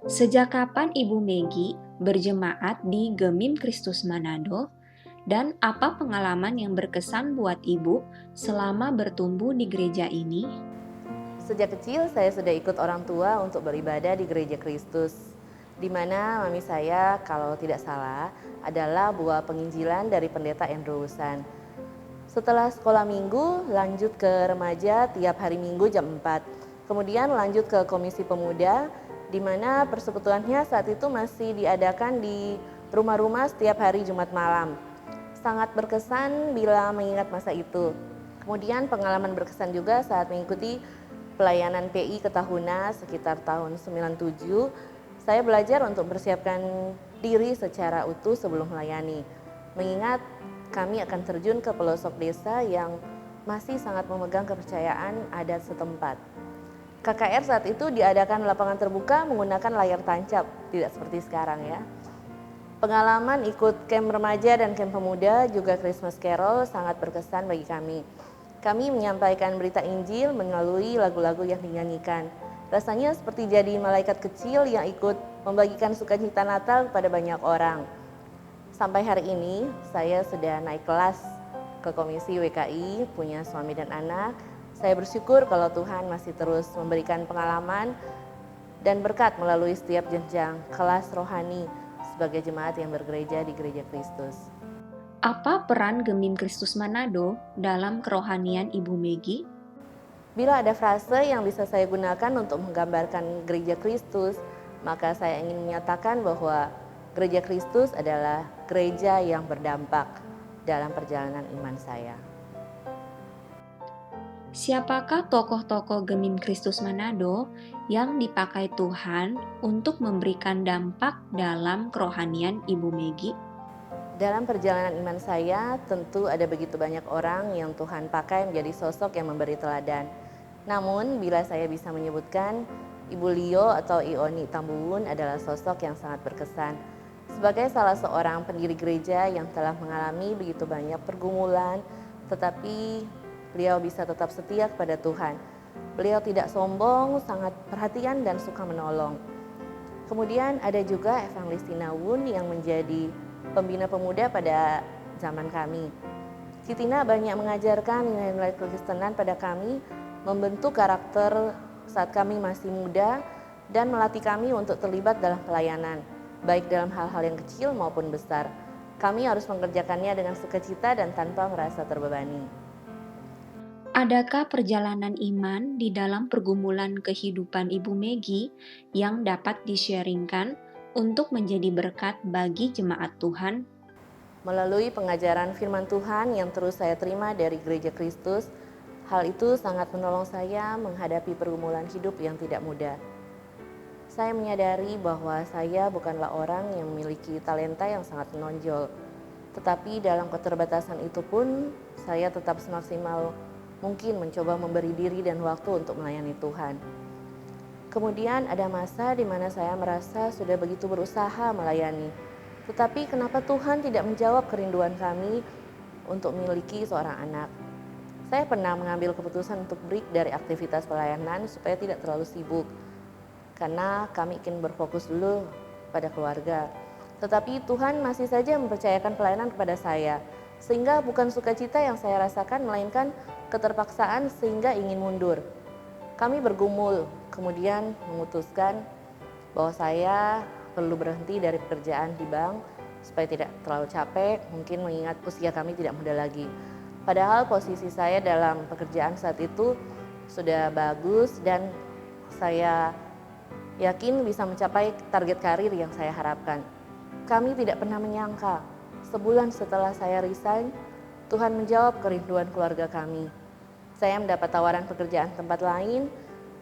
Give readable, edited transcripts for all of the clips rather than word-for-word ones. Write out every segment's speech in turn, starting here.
Sejak kapan Ibu Megi berjemaat di Gemim Kristus Manado? Dan apa pengalaman yang berkesan buat Ibu selama bertumbuh di gereja ini? Sejak kecil saya sudah ikut orang tua untuk beribadah di Gereja Kristus, di mana mami saya kalau tidak salah adalah buah penginjilan dari pendeta Andrew Wusan. Setelah sekolah minggu lanjut ke remaja tiap hari minggu jam 4. Kemudian lanjut ke komisi pemuda di mana persekutuannya saat itu masih diadakan di rumah-rumah setiap hari Jumat malam. Sangat berkesan bila mengingat masa itu. Kemudian pengalaman berkesan juga saat mengikuti pelayanan PI ke Tahuna sekitar tahun 97. Saya belajar untuk mempersiapkan diri secara utuh sebelum melayani. Mengingat kami akan terjun ke pelosok desa yang masih sangat memegang kepercayaan adat setempat. KKR saat itu diadakan lapangan terbuka menggunakan layar tancap, tidak seperti sekarang ya. Pengalaman ikut camp remaja dan camp pemuda juga Christmas Carol sangat berkesan bagi kami. Kami menyampaikan berita Injil melalui lagu-lagu yang dinyanyikan. Rasanya seperti jadi malaikat kecil yang ikut membagikan sukacita Natal kepada banyak orang. Sampai hari ini saya sudah naik kelas ke komisi WKI, punya suami dan anak. Saya bersyukur kalau Tuhan masih terus memberikan pengalaman dan berkat melalui setiap jenjang kelas rohani sebagai jemaat yang bergereja di Gereja Kristus. Apa peran Gemim Kristus Manado dalam kerohanian Ibu Megi? Bila ada frase yang bisa saya gunakan untuk menggambarkan Gereja Kristus, maka saya ingin menyatakan bahwa Gereja Kristus adalah gereja yang berdampak dalam perjalanan iman saya. Siapakah tokoh-tokoh Gemim Kristus Manado yang dipakai Tuhan untuk memberikan dampak dalam kerohanian Ibu Megi? Dalam perjalanan iman saya, tentu ada begitu banyak orang yang Tuhan pakai menjadi sosok yang memberi teladan. Namun, bila saya bisa menyebutkan, Ibu Lio atau Ioni Tambuwun adalah sosok yang sangat berkesan. Sebagai salah seorang pendiri gereja yang telah mengalami begitu banyak pergumulan, tetapi beliau bisa tetap setia kepada Tuhan. Beliau tidak sombong, sangat perhatian dan suka menolong. Kemudian ada juga Evangelis Tina Wun yang menjadi pembina pemuda pada zaman kami. Tina banyak mengajarkan nilai-nilai kekristenan pada kami, membentuk karakter saat kami masih muda, dan melatih kami untuk terlibat dalam pelayanan, baik dalam hal-hal yang kecil maupun besar. Kami harus mengerjakannya dengan sukacita dan tanpa merasa terbebani. Adakah perjalanan iman di dalam pergumulan kehidupan Ibu Megi yang dapat di-sharingkan untuk menjadi berkat bagi jemaat Tuhan? Melalui pengajaran firman Tuhan yang terus saya terima dari Gereja Kristus, hal itu sangat menolong saya menghadapi pergumulan hidup yang tidak mudah. Saya menyadari bahwa saya bukanlah orang yang memiliki talenta yang sangat menonjol, tetapi dalam keterbatasan itu pun saya tetap semaksimal mungkin mencoba memberi diri dan waktu untuk melayani Tuhan. Kemudian ada masa di mana saya merasa sudah begitu berusaha melayani, tetapi kenapa Tuhan tidak menjawab kerinduan kami untuk memiliki seorang anak? Saya pernah mengambil keputusan untuk break dari aktivitas pelayanan supaya tidak terlalu sibuk, karena kami ingin berfokus dulu pada keluarga. Tetapi Tuhan masih saja mempercayakan pelayanan kepada saya, sehingga bukan sukacita yang saya rasakan, melainkan keterpaksaan sehingga ingin mundur. Kami bergumul, kemudian memutuskan bahwa saya perlu berhenti dari pekerjaan di bank supaya tidak terlalu capek, mungkin mengingat usia kami tidak muda lagi. Padahal posisi saya dalam pekerjaan saat itu sudah bagus dan saya yakin bisa mencapai target karir yang saya harapkan. Kami tidak pernah menyangka, sebulan setelah saya resign, Tuhan menjawab kerinduan keluarga kami. Saya mendapat tawaran pekerjaan tempat lain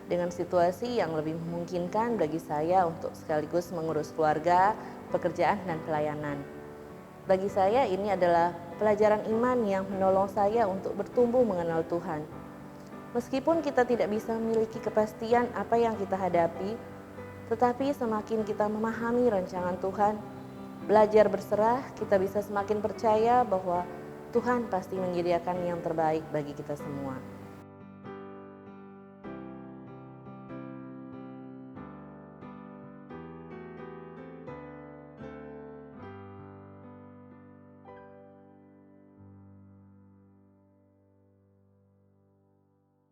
dengan situasi yang lebih memungkinkan bagi saya untuk sekaligus mengurus keluarga, pekerjaan, dan pelayanan. Bagi saya ini adalah pelajaran iman yang menolong saya untuk bertumbuh mengenal Tuhan. Meskipun kita tidak bisa memiliki kepastian apa yang kita hadapi, tetapi semakin kita memahami rancangan Tuhan, belajar berserah, kita bisa semakin percaya bahwa Tuhan pasti menyediakan yang terbaik bagi kita semua.